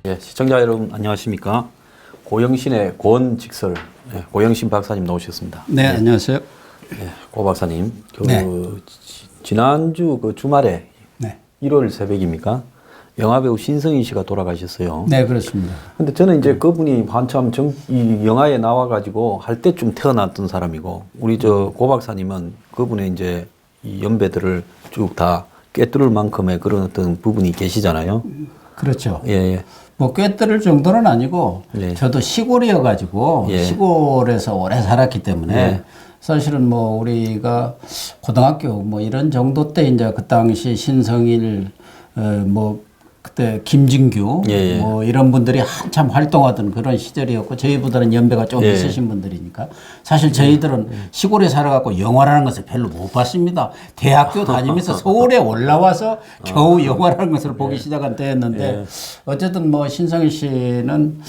예, 시청자 여러분 안녕하십니까? 고영신의 고언직설 고영신 박사님 나오셨습니다. 네, 안녕하세요. 고 박사님, 네. 지난주 그 주말에 네. 1월 새벽입니까? 영화배우 신성희 씨가 돌아가셨어요. 네, 그렇습니다. 근데 저는 이제 그분이 한참 이 영화에 나와가지고 할 때쯤 태어났던 사람이고, 우리 고 박사님은 그분의 이제 이 연배들을 쭉 다 꿰뚫을 만큼의 그런 어떤 부분이 계시잖아요. 그렇죠. 예, 예. 뭐 꿰뚫을 정도는 아니고 네. 저도 시골이어가지고 예. 시골에서 오래 살았기 때문에 예. 사실은 뭐 우리가 고등학교 뭐 이런 정도 때 이제 그 당시 신성일 뭐 그때 김진규 예, 예. 뭐 이런 분들이 한참 활동하던 그런 시절이었고 저희보다는 연배가 좀 예. 있으신 분들이니까 사실 저희들은 시골에 살아갖고 영화라는 것을 별로 못 봤습니다. 대학교 다니면서 서울에 올라와서 겨우 영화라는 것을 보기 시작한 때였는데 어쨌든 뭐 신성일 씨는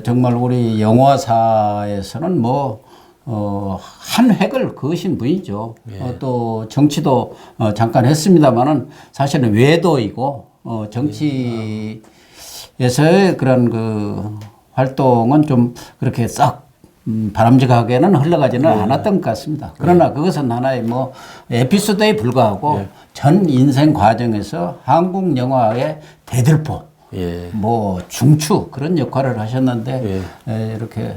정말 우리 영화사에서는 뭐 한 획을 그으신 분이죠. 또 정치도 잠깐 했습니다만은 사실은 외도이고 정치에서의 그런 그 활동은 좀 그렇게 싹 바람직하게는 흘러가지는 않았던 것 같습니다. 그러나 그것은 하나의 뭐 에피소드에 불과하고 전 인생 과정에서 한국 영화의 대들보, 뭐 중추 그런 역할을 하셨는데 이렇게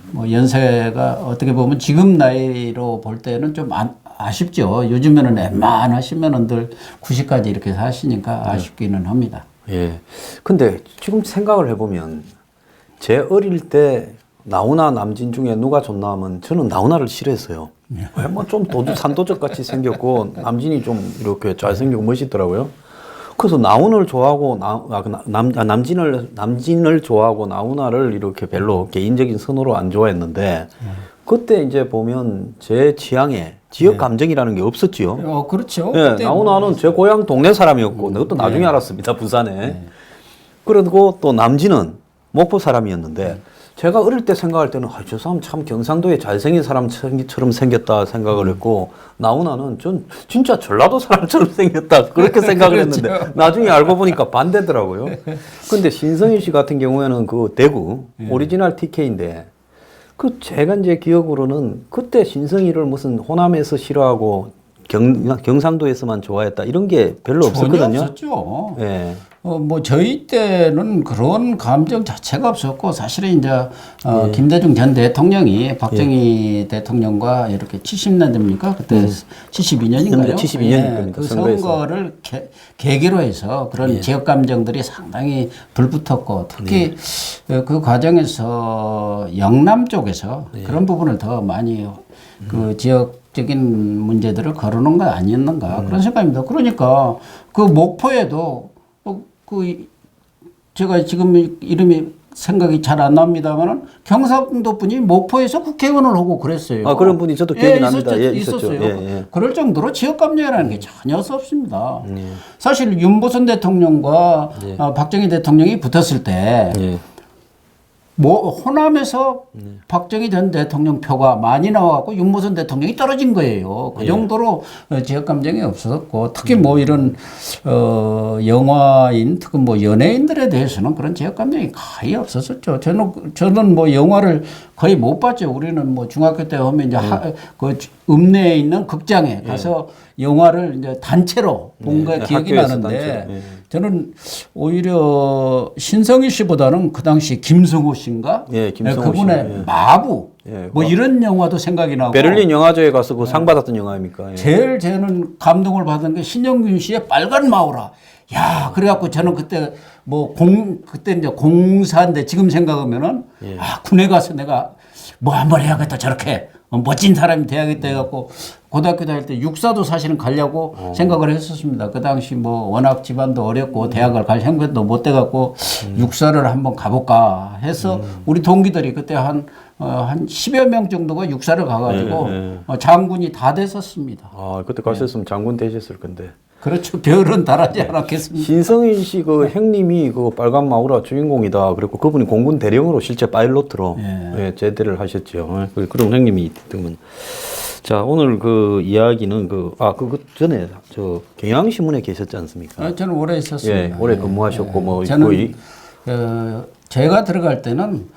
뭐 연세가 어떻게 보면 지금 나이로 볼 때는 좀 아쉽죠. 요즘에는 웬만하시면은 늘 90까지 이렇게 사시니까 아쉽기는 합니다. 예. 근데 지금 생각을 해보면 제 어릴 때 나훈아 남진 중에 누가 좋나 하면 저는 나훈아를 싫어했어요. 왜 뭐 좀 산도적 같이 생겼고 남진이 좀 이렇게 잘생기고 멋있더라고요. 그래서 나훈아를 좋아하고 남진을 좋아하고 나훈아를 이렇게 별로 개인적인 선호로 안 좋아했는데 그때 이제 보면 제 취향에 지역 감정이라는 게 없었지요. 그렇죠. 예, 나훈아는 제 고향 동네 사람이었고, 그것도 나중에 알았습니다, 부산에. 그리고 또 남진은 목포 사람이었는데, 제가 어릴 때 생각할 때는, 저 사람 참 경상도에 잘생긴 사람처럼 생겼다 생각을 했고, 나훈아는 전 진짜 전라도 사람처럼 생겼다, 그렇게 생각을 했는데, 나중에 알고 보니까 반대더라고요. 근데 신성희 씨 같은 경우에는 그 대구, 오리지널 TK인데, 제가 이제 기억으로는 그때 신성희를 무슨 호남에서 싫어하고 경상도에서만 좋아했다 이런 게 별로 없었거든요. 전혀 없었죠. 예. 뭐 저희 때는 그런 감정 자체가 없었고 사실은 이제 김대중 전 대통령이 박정희 대통령과 이렇게 70년대입니까? 그때 72년인가요? 72년이니까 그 선거를 계기로 해서 그런 지역 감정들이 상당히 불붙었고 특히 그 과정에서 영남 쪽에서 그런 부분을 더 많이 그 지역적인 문제들을 거르는 거 아니었는가 그런 생각입니다. 그러니까 그 목포에도 제가 지금 이름이 생각이 잘 안 납니다만은 경상도 분이 목포에서 국회의원을 하고 그랬어요. 그런 분이 저도 기억이 납니다. 있었어요. 그럴 정도로 지역 감정이라는 게 전혀 없습니다. 사실 윤보선 대통령과 박정희 대통령이 붙었을 때 뭐 호남에서 박정희 전 대통령 표가 많이 나와갖고 윤모선 대통령이 떨어진 거예요. 그 정도로 지역 감정이 없었고 특히 뭐 이런 영화인 특히 뭐 연예인들에 대해서는 그런 지역 감정이 거의 없었었죠. 저는 뭐 영화를 거의 못 봤죠. 우리는 뭐 중학교 때 하면 이제 그 읍내에 있는 극장에 가서 영화를 이제 단체로 본 게 기억이 나는데 저는 오히려 신성희 씨보다는 그 당시 김성호 씨인가? 김성호 그분의 마부 뭐 이런 영화도 생각이 나고 베를린 영화제에 가서 그 상 받았던 영화입니까? 제일 저는 감동을 받은 게 신영균 씨의 빨간 마우라. 야, 그래갖고 저는 그때 그때 이제 공사인데 지금 생각하면은 군에 가서 내가 뭐 한번 해야겠다 저렇게 멋진 사람이 돼야겠다 해갖고 고등학교 다닐 때 육사도 사실은 가려고 생각을 했었습니다. 그 당시 뭐 워낙 집안도 어렵고 대학을 갈 형편도 못 돼갖고 육사를 한번 가볼까 해서 우리 동기들이 그때 한 10여 명 정도가 육사를 가가지고 장군이 다 됐었습니다. 아, 그때 가셨으면 장군 되셨을 건데. 그렇죠. 별은 달하지 않았겠습니까? 신성인 씨 그 형님이 그 빨간 마우라 주인공이다. 그리고 그분이 공군 대령으로 실제 파일로트로 예, 제대를 하셨죠. 그런 형님이 있던. 자, 오늘 그 이야기는 그 전에 저 경향신문에 계셨지 않습니까? 저는 오래 있었습니다. 예, 오래 근무하셨고 뭐 저는 거의 제가 들어갈 때는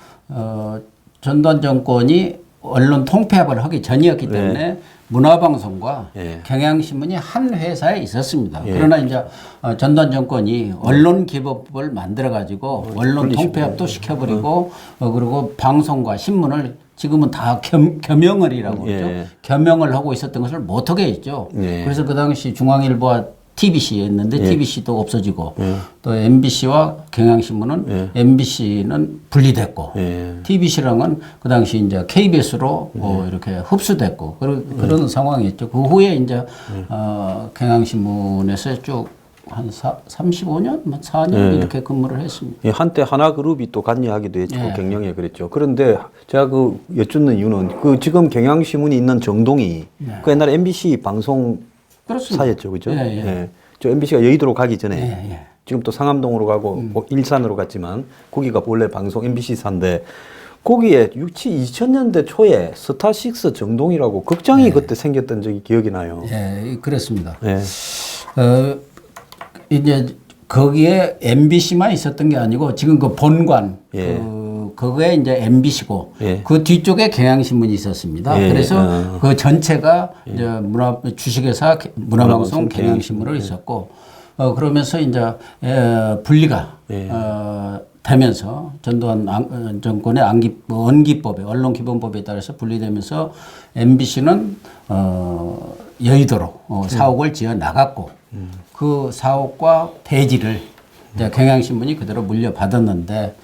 전두환 정권이 언론 통폐합을 하기 전이었기 때문에 문화방송과 경향신문이 한 회사에 있었습니다. 그러나 이제 전두환 정권이 언론기법을 만들어가지고 언론 통폐합도 시켜버리고 그리고 방송과 신문을 지금은 다 겸영을이라고 그러죠. 겸영을 하고 있었던 것을 못하게 했죠. 그래서 그 당시 중앙일보와 TBC였는데 TBC도 없어지고 또 MBC와 경향신문은 MBC는 분리됐고 TBC랑은 그 당시 이제 KBS로 이렇게 흡수됐고 그런 상황이었죠. 그 후에 이제 경향신문에서 쭉 한 35년, 4년 이렇게 근무를 했습니다. 예, 한때 하나그룹이 또 관여하기도 했죠. 경영에 그랬죠. 그런데 제가 그 여쭙는 이유는 그 지금 경향신문이 있는 정동이 그 옛날에 MBC 방송사였죠, 그죠? 저 MBC가 여의도로 가기 전에 지금 또 상암동으로 가고 뭐 일산으로 갔지만 거기가 원래 방송 MBC사인데 거기에 2000년대 초에 스타6 정동이라고 극장이 그때 생겼던 적이 기억이 나요. 예, 그렇습니다. 이제 거기에 MBC만 있었던 게 아니고 지금 그 본관 그거에 이제 MBC고 그 뒤쪽에 경향신문이 있었습니다. 그래서 그 전체가 이제 주식회사 문화방송 경향신문으로 있었고 그러면서 이제 분리가 되면서 전두환 정권의 언기법에 언론기본법에 따라서 분리되면서 MBC는 여의도로 사옥을 지어 나갔고 그 사옥과 대지를 경향신문이 그대로 물려받았는데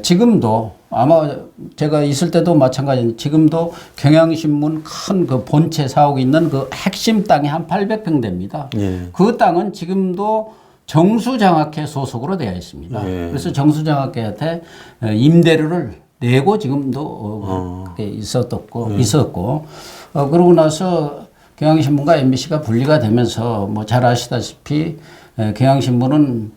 지금도 아마 제가 있을 때도 마찬가지인데 지금도 경향신문 큰 그 본체 사옥이 있는 그 핵심 땅이 한 800평 됩니다. 그 땅은 지금도 정수장학회 소속으로 되어 있습니다. 그래서 정수장학회한테 임대료를 내고 지금도 그게 있었고 그러고 나서 경향신문과 MBC가 분리가 되면서 뭐 잘 아시다시피 경향신문은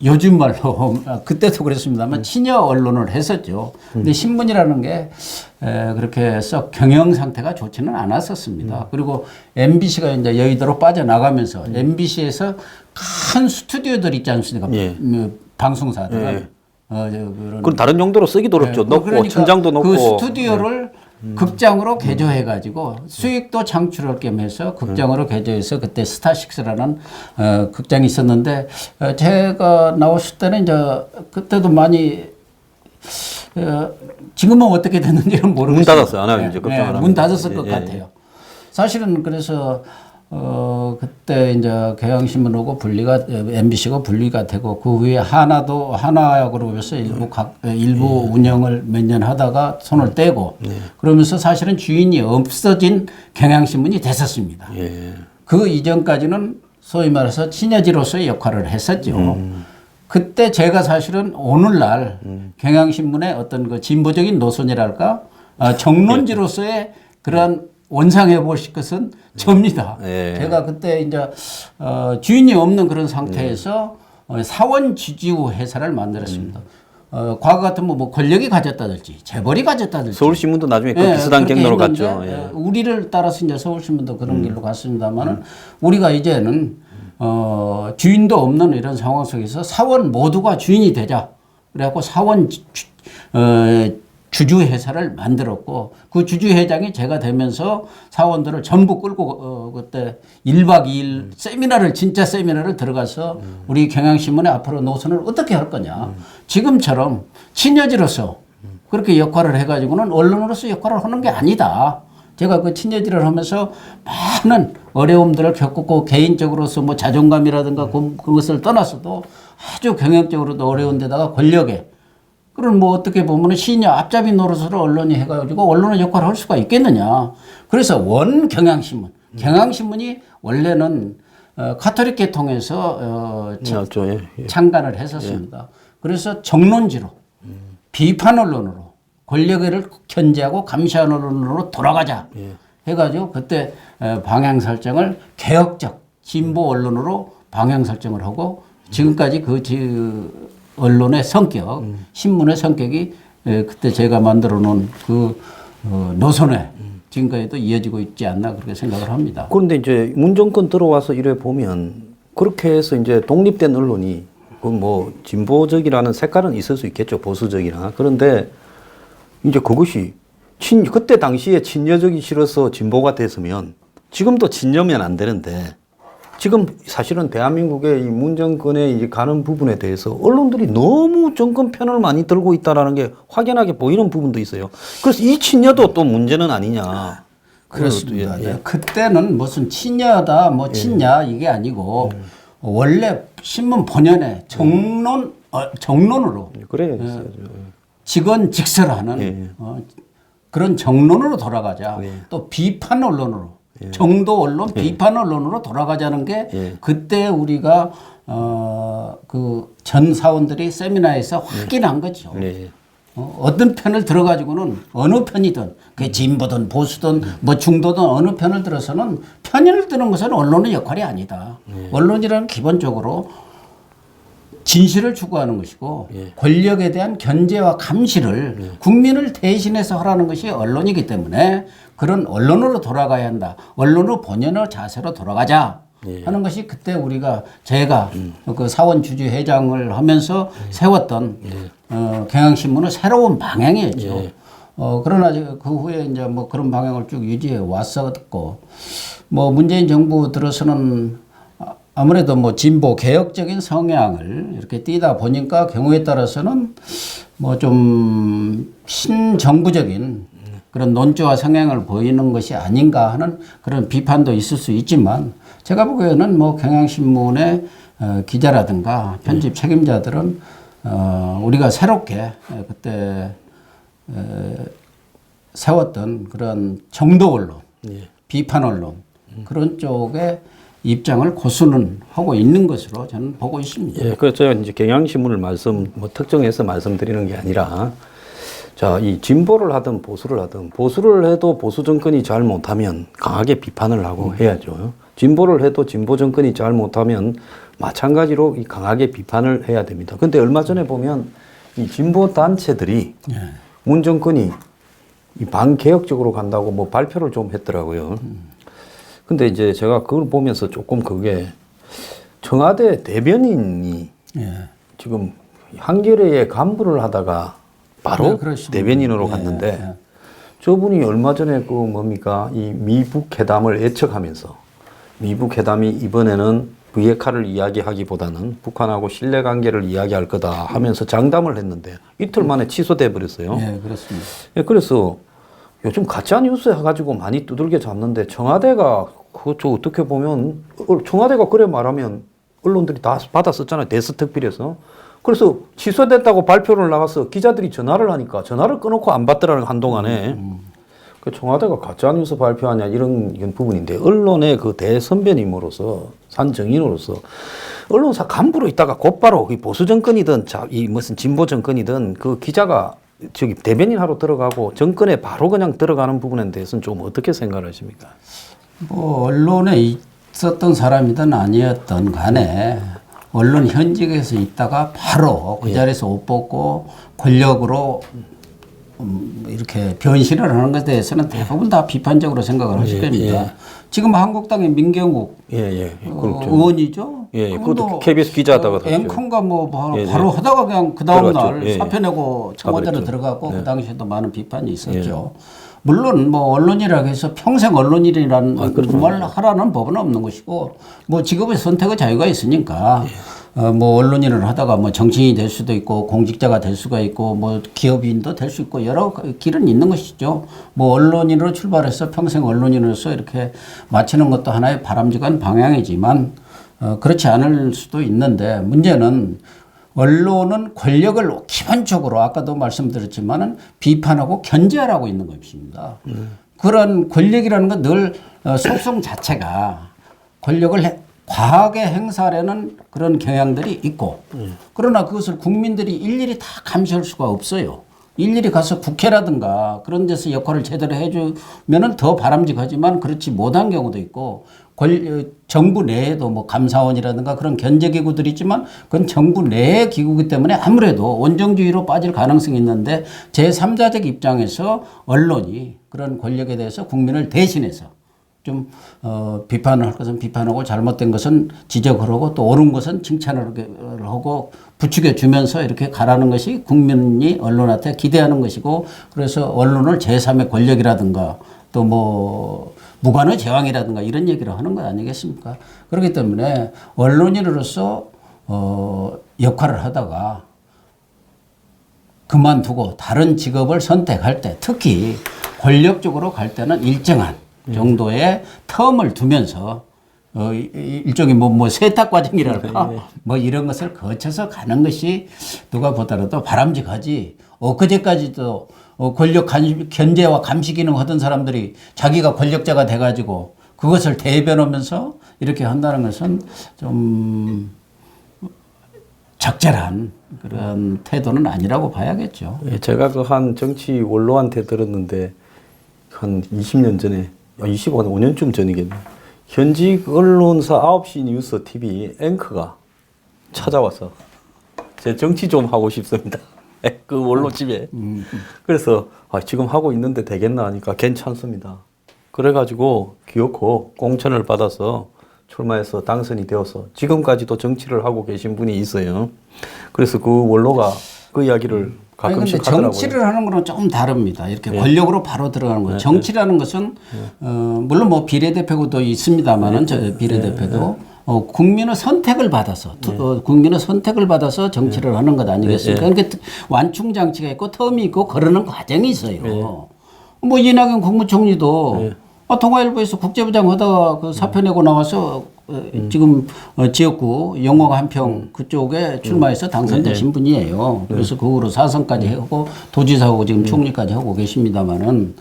요즘 말로 그때도 그랬습니다만 친여 언론을 했었죠. 근데 신문이라는 게 그렇게 썩 경영 상태가 좋지는 않았었습니다. 그리고 MBC가 이제 여의도로 빠져나가면서 MBC에서 큰 스튜디오들 있지 않습니까? 방송사들. 그건 다른 용도로 쓰기도 어렵죠. 넣고 그러니까 천장도 넣고. 그 스튜디오를 극장으로 개조해가지고 수익도 창출할 겸해서 극장으로 개조해서 그때 스타6라는 극장이 있었는데 제가 나왔을 때는 이제 그때도 많이 지금은 어떻게 됐는지는 모르겠어요. 문 닫았어요. 안 하면 이제 걱정 안 하면. 문 닫았을 것 같아요. 사실은 그래서 그때 이제 경향신문하고 MBC가 분리가 되고 그 후에 하나 그룹에서 일부 운영을 몇 년 하다가 손을 떼고 그러면서 사실은 주인이 없어진 경향신문이 됐었습니다. 그 이전까지는 소위 말해서 친여지로서의 역할을 했었죠. 그때 제가 사실은 오늘날 경향신문의 어떤 그 진보적인 노선이랄까 정론지로서의 그러한 원상해 보실 것은 접니다. 제가 그때 이제 주인이 없는 그런 상태에서 사원 지주 회사를 만들었습니다. 과거 같으면 뭐 권력이 가졌다든지 재벌이 가졌다든지 서울신문도 나중에 그 비슷한 경로로 갔죠. 우리를 따라서 이제 서울신문도 그런 길로 갔습니다만은 우리가 이제는 주인도 없는 이런 상황 속에서 사원 모두가 주인이 되자. 그래갖고 사원 주주회사를 만들었고 그 주주회장이 제가 되면서 사원들을 전부 끌고 그때 1박 2일 진짜 세미나를 들어가서 우리 경향신문의 앞으로 노선을 어떻게 할 거냐. 지금처럼 친여지로서 그렇게 역할을 해가지고는 언론으로서 역할을 하는 게 아니다. 제가 그 친여지를 하면서 많은 어려움들을 겪었고 개인적으로서 뭐 자존감이라든가 그것을 떠나서도 아주 경영적으로도 어려운 데다가 권력에 그럼 뭐 어떻게 보면 신여 앞잡이 노릇으로 언론이 해가지고 언론의 역할을 할 수가 있겠느냐. 그래서 경향신문. 경향신문이 원래는 가톨릭 계통에서 맞죠. 예. 창간을 했었습니다. 그래서 정론지로 비판 언론으로 권력을 견제하고 감시하는 언론으로 돌아가자 해가지고 그때 방향 설정을 개혁적 진보 언론으로 방향 설정을 하고 지금까지 그 언론의 성격, 신문의 성격이 그때 제가 만들어 놓은 그 노선에 지금까지도 이어지고 있지 않나 그렇게 생각을 합니다. 그런데 이제 문정권 들어와서 이래 보면 그렇게 해서 이제 독립된 언론이 그 뭐 진보적이라는 색깔은 있을 수 있겠죠. 보수적이나. 그런데 이제 그것이 그때 당시에 친여적이 싫어서 진보가 됐으면 지금도 친여면 안 되는데 지금 사실은 대한민국의 이 문정권에 이제 가는 부분에 대해서 언론들이 너무 정권 편을 많이 들고 있다라는 게 확연하게 보이는 부분도 있어요. 그래서 이 친여도 또 문제는 아니냐. 그렇습니다. 예. 그때는 무슨 친여다, 뭐 친야 이게 아니고 원래 신문 본연의 정론으로 그래. 직언직설하는 그런 정론으로 돌아가자. 또 비판 언론으로 정도 언론, 비판 언론으로 돌아가자는 게 그때 우리가 그 전 사원들이 세미나에서 확인한 거죠. 어떤 편을 들어가지고는 어느 편이든 그게 진보든 보수든 뭐 중도든 어느 편을 들어서는 편을 드는 것은 언론의 역할이 아니다. 언론이라는 기본적으로 진실을 추구하는 것이고 권력에 대한 견제와 감시를 국민을 대신해서 하라는 것이 언론이기 때문에 그런 언론으로 돌아가야 한다. 언론의 본연의 자세로 돌아가자 하는 것이 그때 제가 그 사원 주주 회장을 하면서 세웠던 경향신문의 새로운 방향이었죠. 그러나 그 후에 이제 뭐 그런 방향을 쭉 유지해 왔었고 뭐 문재인 정부 들어서는 아무래도 뭐 진보 개혁적인 성향을 이렇게 띠다 보니까 경우에 따라서는 뭐 좀 신정부적인 그런 논조와 성향을 보이는 것이 아닌가 하는 그런 비판도 있을 수 있지만 제가 보기에는 뭐 경향신문의 기자라든가 편집 책임자들은 우리가 새롭게 그때 세웠던 그런 정도 언론, 비판 언론 그런 쪽에 입장을 고수는 하고 있는 것으로 저는 보고 있습니다. 예, 그래서 제가 이제 경향신문을 특정해서 말씀드리는 게 아니라 자, 이 진보를 하든 보수를 하든 보수를 해도 보수 정권이 잘 못하면 강하게 비판을 하고 해야죠. 진보를 해도 진보 정권이 잘 못하면 마찬가지로 이 강하게 비판을 해야 됩니다. 근데 얼마 전에 보면 이 진보 단체들이 문 정권이 이 반개혁적으로 간다고 뭐 발표를 좀 했더라고요. 근데 이제 제가 그걸 보면서 조금 그게 청와대 대변인이 지금 한겨레에 간부를 하다가 바로 대변인으로 갔는데 저분이 얼마 전에 그 뭡니까 이 미북 회담을 예측하면서 미북 회담이 이번에는 비핵화를 이야기하기보다는 북한하고 신뢰관계를 이야기할 거다 하면서 장담을 했는데 이틀 만에 취소돼 버렸어요. 네, 그렇습니다. 예, 그래서 요즘 가짜 뉴스 해가지고 많이 두들겨 잡는데 청와대가 그저 어떻게 보면 청와대가 그래 말하면 언론들이 다 받아 썼잖아요. 대스특필에서. 그래서 취소됐다고 발표를 나가서 기자들이 전화를 하니까 전화를 끊어놓고 안 받더라는 한동안에. 그 청와대가 가짜뉴스 발표하냐 이런 부분인데 언론의 그 대선배님으로서 산정인으로서 언론사 간부로 있다가 곧바로 보수 정권이든 이 무슨 진보 정권이든 그 기자가 저기 대변인 하러 들어가고 정권에 바로 그냥 들어가는 부분에 대해서는 좀 어떻게 생각하십니까? 뭐 언론에 있었던 사람이든 아니었던 간에 언론 현직에서 있다가 바로 그 자리에서 옷 벗고 권력으로 이렇게 변신을 하는 것에 대해서는 대부분 다 비판적으로 생각을 하실 겁니다. 지금 한국당의 민경욱 의원이죠. 그것도 KBS 기자하다가 앵커인가 뭐 바로 하다가 그냥 그 다음 날 사표 내고 청와대로 들어가고 그 당시에도 많은 비판이 있었죠. 물론 뭐 언론이라고 해서 평생 언론인이라는 말 하라는 법은 없는 것이고 뭐 직업의 선택의 자유가 있으니까 뭐 언론인을 하다가 뭐 정치인이 될 수도 있고 공직자가 될 수가 있고 뭐 기업인도 될 수 있고 여러 길은 있는 것이죠. 뭐 언론인으로 출발해서 평생 언론인으로서 이렇게 마치는 것도 하나의 바람직한 방향이지만 그렇지 않을 수도 있는데 문제는 언론은 권력을 기본적으로 아까도 말씀드렸지만은 비판하고 견제하라고 있는 것입니다. 그런 권력이라는 건 늘 속성 자체가 권력을 과하게 행사하려는 그런 경향들이 있고 그러나 그것을 국민들이 일일이 다 감시할 수가 없어요. 일일이 가서 국회라든가 그런 데서 역할을 제대로 해주면은 더 바람직하지만 그렇지 못한 경우도 있고 정부 내에도 뭐 감사원이라든가 그런 견제기구들이 있지만 그건 정부 내의 기구이기 때문에 아무래도 원정주의로 빠질 가능성이 있는데 제3자적 입장에서 언론이 그런 권력에 대해서 국민을 대신해서 좀 비판을 할 것은 비판하고 잘못된 것은 지적을 하고 또 옳은 것은 칭찬을 하고 부추겨 주면서 이렇게 가라는 것이 국민이 언론한테 기대하는 것이고 그래서 언론을 제3의 권력이라든가 또 뭐 무관의 제왕이라든가 이런 얘기를 하는 것 아니겠습니까? 그렇기 때문에 언론인으로서 역할을 하다가 그만두고 다른 직업을 선택할 때 특히 권력적으로 갈 때는 일정한 정도의 텀을 두면서 일종의 뭐 세탁 과정이랄까 뭐 이런 것을 거쳐서 가는 것이 누가 보더라도 바람직하지. 그제까지도 권력 견제와 감시 기능 하던 사람들이 자기가 권력자가 돼가지고 그것을 대변하면서 이렇게 한다는 것은 좀 적절한 그런 태도는 아니라고 봐야겠죠. 예, 제가 그 한 정치 원로한테 들었는데 한 20년 전에 25년, 5년쯤 전이겠네. 현직 언론사 9시 뉴스 TV 앵커가 찾아와서 제 정치 좀 하고 싶습니다. 그 원로 집에. 그래서 지금 하고 있는데 되겠나 하니까 괜찮습니다. 그래가지고 기어코 공천을 받아서 출마해서 당선이 되어서 지금까지도 정치를 하고 계신 분이 있어요. 그래서 그 원로가 그 이야기를 가끔씩 하더라고요. 정치를 하는 거는 조금 다릅니다. 이렇게 권력으로 바로 들어가는 거예요. 정치라는 것은 물론 뭐 비례대표도 있습니다만은 저 비례대표도 국민의 선택을 받아서 국민의 선택을 받아서 정치를 하는 것 아니겠습니까? 그러니까 완충 장치가 있고 텀이 있고 그러는 과정이 있어요. 뭐 이낙연 국무총리도 통화일보에서 국제부장 하다가 그 사표 내고 나와서 지금 지역구 영광 한평 그쪽에 출마해서 당선되신 분이에요. 그래서 그 후로 사선까지 하고 도지사하고 지금 총리까지 하고 계십니다만은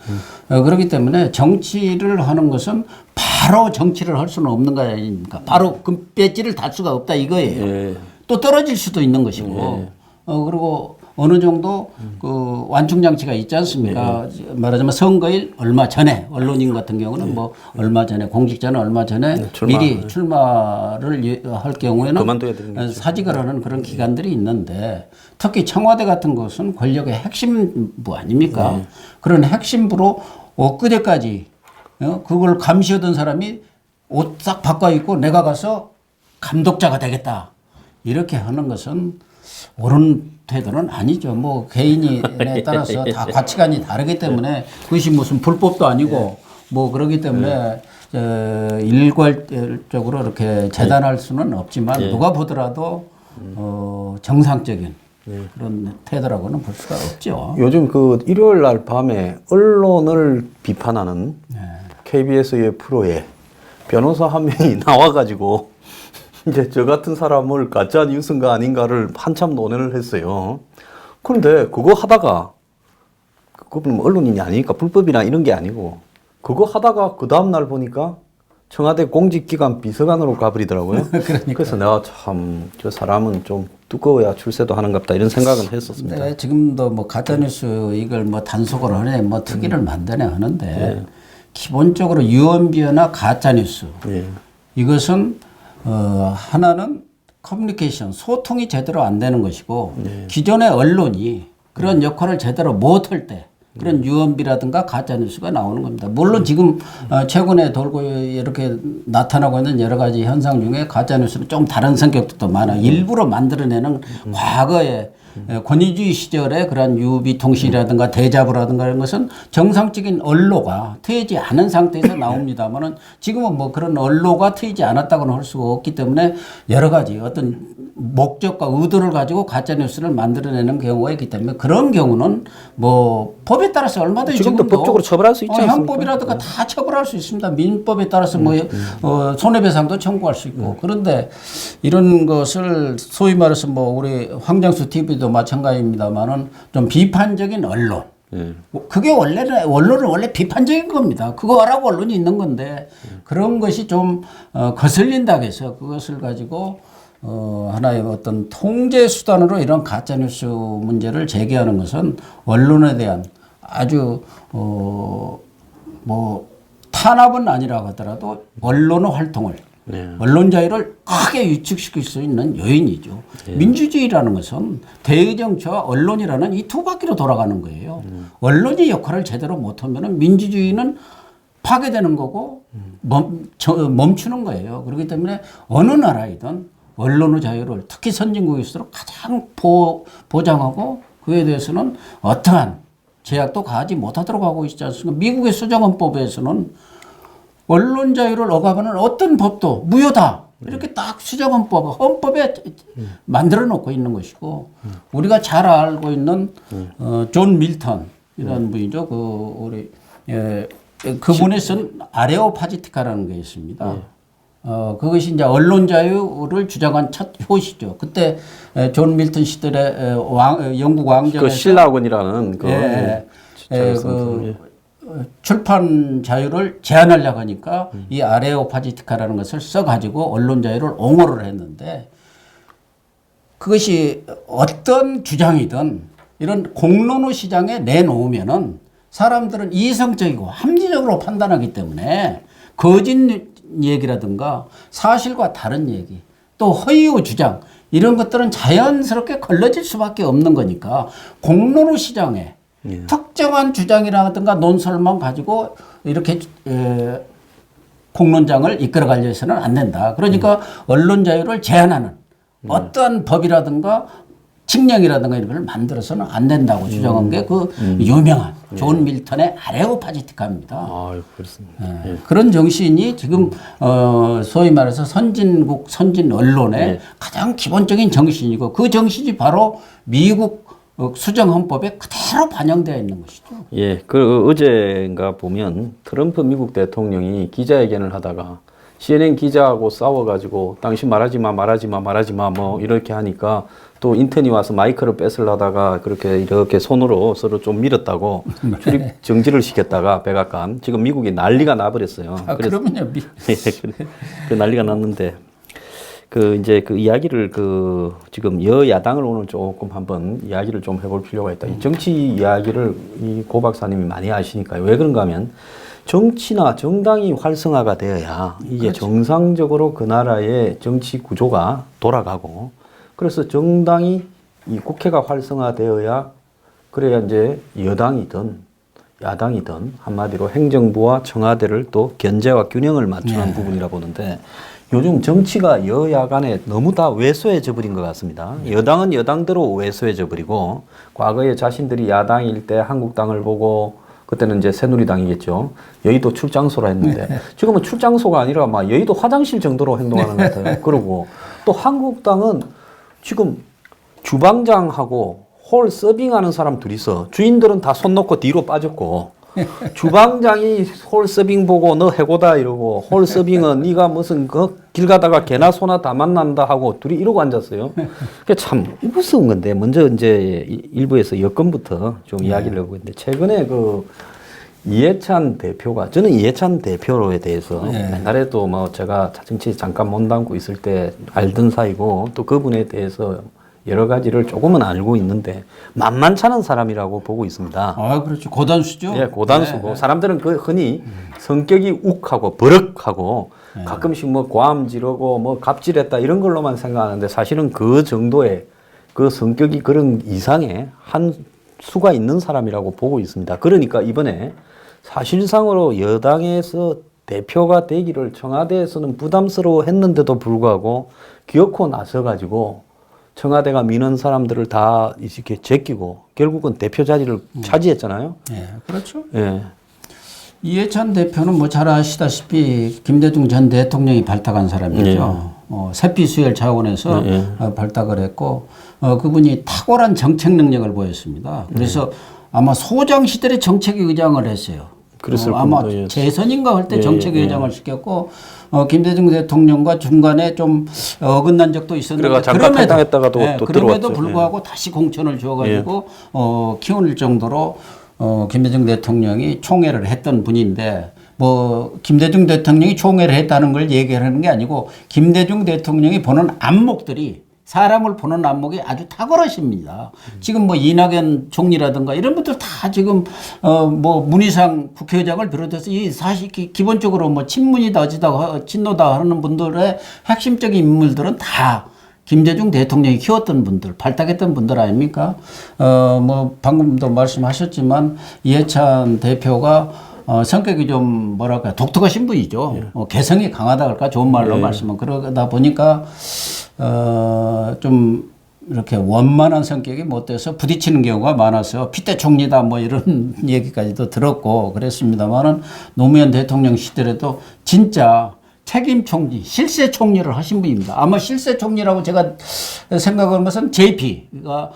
그렇기 때문에 정치를 하는 것은 바로 정치를 할 수는 없는 거 아닙니까? 바로 그 배지를 달 수가 없다 이거예요. 또 떨어질 수도 있는 것이고 그리고 어느 정도 그 완충 장치가 있지 않습니까? 말하자면 선거일 얼마 전에 언론인 같은 경우는 뭐 얼마 전에 공직자는 얼마 전에 미리 출마를 할 경우에는 사직을 하는 그런 기간들이 있는데 특히 청와대 같은 것은 권력의 핵심부 아닙니까? 그런 핵심부로 엊그제까지 그걸 감시하던 사람이 옷 싹 바꿔 입고 내가 가서 감독자가 되겠다 이렇게 하는 것은 옳은 태도는 아니죠. 뭐 개인에 따라서 다 가치관이 다르기 때문에 그것이 무슨 불법도 아니고 뭐 그러기 때문에 일괄적으로 이렇게 재단할 수는 없지만 누가 보더라도 정상적인 그런 태도라고는 볼 수가 없죠. 요즘 그 일요일 날 밤에 언론을 비판하는 KBS의 프로에 변호사 한 명이 나와가지고 이제 저 같은 사람을 가짜 뉴스인가 아닌가를 한참 논의를 했어요. 그런데 그거 하다가 그분은 언론인이 아니니까 불법이나 이런 게 아니고 그거 하다가 그 다음날 보니까 청와대 공직기관 비서관으로 가버리더라고요. 그래서 내가 참 저 사람은 좀 두꺼워야 출세도 하는갑다 이런 생각은 했었습니다. 네, 지금도 뭐 가짜뉴스 이걸 뭐 단속을 하네 뭐 특위를 만드네 하는데 기본적으로 유언비어나 가짜뉴스 이것은 하나는 커뮤니케이션, 소통이 제대로 안 되는 것이고 기존의 언론이 그런 역할을 제대로 못할 때 그런 유언비라든가 가짜뉴스가 나오는 겁니다. 물론 지금 최근에 돌고 이렇게 나타나고 있는 여러 가지 현상 중에 가짜뉴스는 좀 다른 성격도 많아요. 일부러 만들어내는 과거에 권위주의 시절에 그런 유비통신이라든가 대자보라든가 이런 것은 정상적인 언로가 트이지 않은 상태에서 나옵니다만은 지금은 뭐 그런 언로가 트이지 않았다고는 할 수가 없기 때문에 여러 가지 어떤 목적과 의도를 가지고 가짜 뉴스를 만들어내는 경우가 있기 때문에 그런 경우는 뭐 법에 따라서 얼마든지 지금도 법적으로 처벌할 수 있지 않습니까? 형법이라든가 다 처벌할 수 있습니다. 민법에 따라서 뭐 손해배상도 청구할 수 있고 그런데 이런 것을 소위 말해서 뭐 우리 황장수 TV도 마찬가지입니다만은 좀 비판적인 언론. 그게 원래는 언론은 원래 비판적인 겁니다. 그거 하라고 언론이 있는 건데 그런 것이 좀 거슬린다고 해서 그것을 가지고 하나의 어떤 통제 수단으로 이런 가짜뉴스 문제를 제기하는 것은 언론에 대한 아주 뭐 탄압은 아니라고 하더라도 언론의 활동을 언론 자유를 크게 위축시킬 수 있는 요인이죠. 민주주의라는 것은 대의정치와 언론이라는 이 두 바퀴로 돌아가는 거예요. 언론이 역할을 제대로 못하면 민주주의는 파괴되는 거고 멈추는 거예요. 그렇기 때문에 어느 나라이든 언론의 자유를 특히 선진국일수록 가장 보장하고 그에 대해서는 어떠한 제약도 가하지 못하도록 하고 있지 않습니까? 미국의 수정헌법에서는 언론 자유를 억압하는 어떤 법도 무효다. 이렇게 딱 수정헌법, 헌법에 만들어 놓고 있는 것이고 우리가 잘 알고 있는 존 밀턴이라는 분이죠. 우리 그분이 쓴 아레오파지티카라는 게 있습니다. 그것이 이제 언론 자유를 주장한 첫 효시죠. 그때 존 밀턴 시절에 영국 왕정에서 그 신라원이라는 출판 자유를 제한하려고 하니까 이 아레오파지티카라는 것을 써가지고 언론 자유를 옹호를 했는데 그것이 어떤 주장이든 이런 공론의 시장에 내놓으면은 사람들은 이성적이고 합리적으로 판단하기 때문에 거짓 얘기라든가 사실과 다른 얘기 또 허위의 주장 이런 것들은 자연스럽게 걸러질 수밖에 없는 거니까 공론의 시장에 특정한 주장이라든가 논설만 가지고 이렇게 공론장을 이끌어가려 해서는 안 된다. 그러니까 언론 자유를 제한하는 어떠한 법이라든가 칙령이라든가 이런 걸 만들어서는 안 된다고 주장한 게 그 유명한 존 밀턴의 아레오파지티카입니다. 아, 그렇습니다. 그런 정신이 지금 소위 말해서 선진국 선진 언론의 가장 기본적인 정신이고 그 정신이 바로 미국 수정헌법에 그대로 반영되어 있는 것이죠. 예, 그 어제인가 보면 트럼프 미국 대통령이 기자회견을 하다가 CNN 기자하고 싸워가지고 당신 말하지 마 뭐 이렇게 하니까 또 인턴이 와서 마이크를 뺏으려다가 그렇게 이렇게 손으로 서로 좀 밀었다고 출입 정지를 시켰다가 백악관 지금 미국이 난리가 나버렸어요. 그러면요. 그 난리가 났는데 그 이제 그 이야기를 지금 여야당을 오늘 조금 한번 이야기를 좀 해볼 필요가 있다. 이 정치 이야기를 이 고 박사님이 많이 아시니까요. 왜 그런가 하면 정치나 정당이 활성화가 되어야 이게 그렇죠. 정상적으로 그 나라의 정치 구조가 돌아가고 그래서 정당이 이 국회가 활성화되어야 그래야 이제 여당이든 야당이든 한마디로 행정부와 청와대를 또 견제와 균형을 맞추는 부분이라 보는데 요즘 정치가 여야 간에 너무 다 왜소해져 버린 것 같습니다. 여당은 여당대로 왜소해져 버리고 과거에 자신들이 야당일 때 한국당을 보고 그때는 이제 새누리당이겠죠. 여의도 출장소라 했는데 지금은 출장소가 아니라 막 여의도 화장실 정도로 행동하는 것 같아요. 그러고 또 한국당은 지금 주방장하고 홀 서빙하는 사람 둘이서 주인들은 다 손 놓고 뒤로 빠졌고 주방장이 홀 서빙 보고 너 해고다 이러고 홀 서빙은 네가 무슨 길 가다가 개나 소나 다 만난다 하고 둘이 이러고 앉았어요. 그게 참 무서운 건데 먼저 이제 일부에서 여건부터 좀 이야기를 하고 있는데 최근에 이해찬 대표가 저는 이해찬 대표에 대해서 옛날에도 뭐 제가 정치 잠깐 몸 담고 있을 때 알던 사이고 또 그분에 대해서 여러 가지를 조금은 알고 있는데 만만찮은 사람이라고 보고 있습니다. 아, 그렇죠. 고단수죠. 예, 고단수고 사람들은 흔히 성격이 욱하고 버럭하고 가끔씩 뭐 고함 지르고 뭐 갑질했다 이런 걸로만 생각하는데 사실은 그 정도의 그 성격이 그런 이상의 한 수가 있는 사람이라고 보고 있습니다. 그러니까 이번에 사실상으로 여당에서 대표가 되기를 청와대에서는 부담스러워 했는데도 불구하고 기어코 나서가지고 청와대가 미는 사람들을 다 이렇게 제끼고 결국은 대표 자리를 차지했잖아요. 예, 그렇죠. 예. 이해찬 대표는 뭐 잘 아시다시피 김대중 전 대통령이 발탁한 사람이죠. 세피 수혈 차원에서 발탁을 했고 그분이 탁월한 정책 능력을 보였습니다. 그래서 아마 소장 시절에 정책위의장을 했어요. 그랬을 아마 겁니다. 예. 재선인가 할 때 정책위의장을 시켰고 김대중 대통령과 중간에 좀 어긋난 적도 있었는데 그래가 잠깐 탈당했다가도 또 그럼에도 들어왔죠. 불구하고 다시 공천을 주어가지고 키울 정도로 김대중 대통령이 총애를 했던 분인데 뭐 김대중 대통령이 총애를 했다는 걸 얘기하는 게 아니고 김대중 대통령이 보는 안목들이 사람을 보는 안목이 아주 탁월하십니다. 지금 뭐 이낙연 총리라든가 이런 분들 다 지금 뭐 문희상 국회의장을 비롯해서 이 사실 기본적으로 뭐 친문이다 어찌다 친노다 하는 분들의 핵심적인 인물들은 다 김대중 대통령이 키웠던 분들, 발탁했던 분들 아닙니까? 뭐 방금도 말씀하셨지만 이해찬 대표가 성격이 좀 뭐랄까 독특하신 분이죠. 개성이 강하다 할까 좋은 말로 말씀은 그러다 보니까 좀 이렇게 원만한 성격이 못 돼서 부딪히는 경우가 많아서 핏대 총리다 뭐 이런 얘기까지도 들었고 그랬습니다만은 노무현 대통령 시절에도 진짜 책임 총리, 실세 총리를 하신 분입니다. 아마 실세 총리라고 제가 생각하는 것은 JP가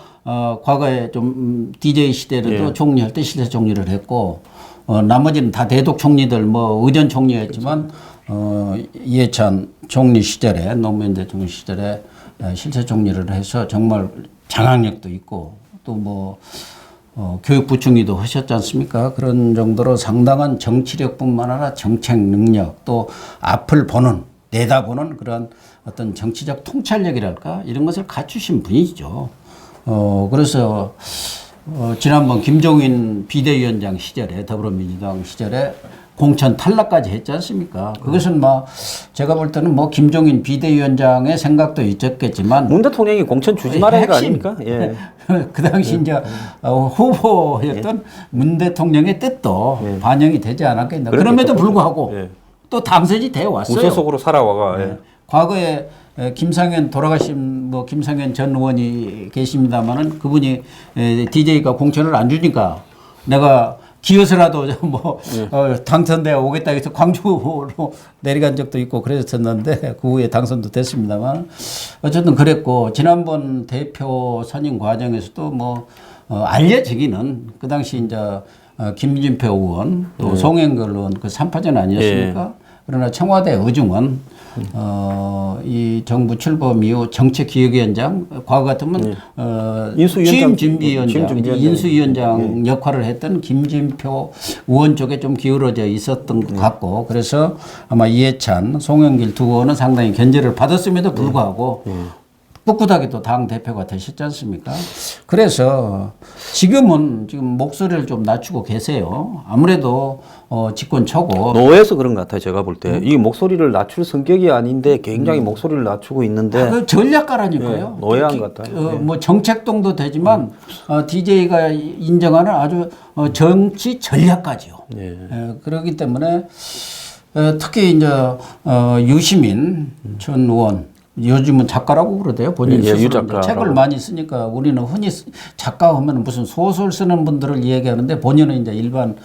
과거에 좀 DJ 시대에도 총리할 때 실세 총리를 했고 나머지는 다 대독 총리들 뭐 의전 총리였지만 이해찬 총리 시절에 노무현 대통령 시절에 실세 총리를 해서 정말 장악력도 있고 또 뭐 교육부총리도 하셨지 않습니까? 그런 정도로 상당한 정치력뿐만 아니라 정책 능력 또 앞을 보는 내다보는 그런 어떤 정치적 통찰력이랄까 이런 것을 갖추신 분이죠. 그래서 지난번 김종인 비대위원장 시절에 더불어민주당 시절에 공천 탈락까지 했지 않습니까? 그것은 뭐 제가 볼 때는 뭐 김종인 비대위원장의 생각도 있었겠지만 문 대통령이 공천 주지 말아야 거 아닙니까? 예. 그 당시 이제 후보였던 문 대통령의 뜻도 반영이 되지 않았겠나. 그럼에도 불구하고 또 당선이 되어 왔어요. 무소속으로 살아와가. 과거에 김상현 돌아가신 뭐 김상현 전 의원이 계십니다만은 그분이 DJ가 공천을 안 주니까 내가 기어서라도 뭐 당선돼 오겠다 해서 광주로 내려간 적도 있고 그랬었는데 그 후에 당선도 됐습니다만 어쨌든 그랬고 지난번 대표 선임 과정에서도 뭐 알려지기는 그 당시 이제 김진표 의원 또 송영길 의원 그 3파전 아니었습니까? 그러나 청와대 의중은 이 정부 출범 이후 정책기획위원장 과거 같으면 취임준비위원장 인수위원장 역할을 했던 김진표 의원 쪽에 좀 기울어져 있었던 것 같고 그래서 아마 이해찬, 송영길 두 의원은 상당히 견제를 받았음에도 불구하고 꿋꿋하게 또 당 대표가 되셨지 않습니까? 그래서 지금 목소리를 좀 낮추고 계세요. 아무래도 집권 초고 노예에서 그런 것 같아요. 제가 볼 때 이 목소리를 낮출 성격이 아닌데 굉장히 목소리를 낮추고 있는데 전략가라니까요. 노예한 것 같아요. 뭐 정책동도 되지만 DJ가 인정하는 아주 정치 전략가죠. 그렇기 때문에 특히 이제 유시민 전 의원 요즘은 작가라고 그러대요. 본인 스스로 책을 많이 쓰니까 우리는 흔히 작가 하면 무슨 소설 쓰는 분들을 얘기하는데 본인은 이제 일반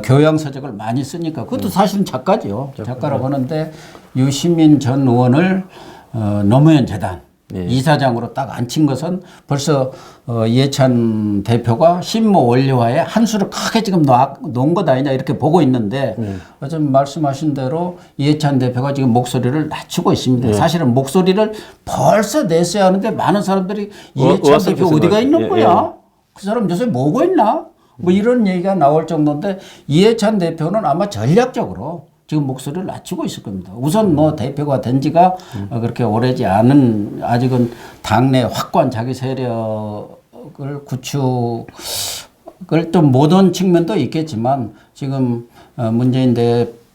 교양 서적을 많이 쓰니까 그것도 사실은 작가죠. 작가라고 하는데 유시민 전 의원을 노무현 재단 이사장으로 딱 앉힌 것은 벌써 이해찬 대표가 신모 원리화에 한 수를 크게 지금 놓은 것 아니냐 이렇게 보고 있는데 어쨌든 말씀하신 대로 이해찬 대표가 지금 목소리를 낮추고 있습니다. 사실은 목소리를 벌써 냈어야 하는데 많은 사람들이 이해찬 대표 어디가 있는 거야? 그 사람 요새 뭐고 있나? 뭐 이런 얘기가 나올 정도인데 이해찬 대표는 아마 전략적으로 지금 목소리를 낮추고 있을 겁니다. 우선 뭐 대표가 된 지가 그렇게 오래지 않은 아직은 당내 확고한 자기 세력을 구축을 좀 못한 측면도 있겠지만 지금 문재인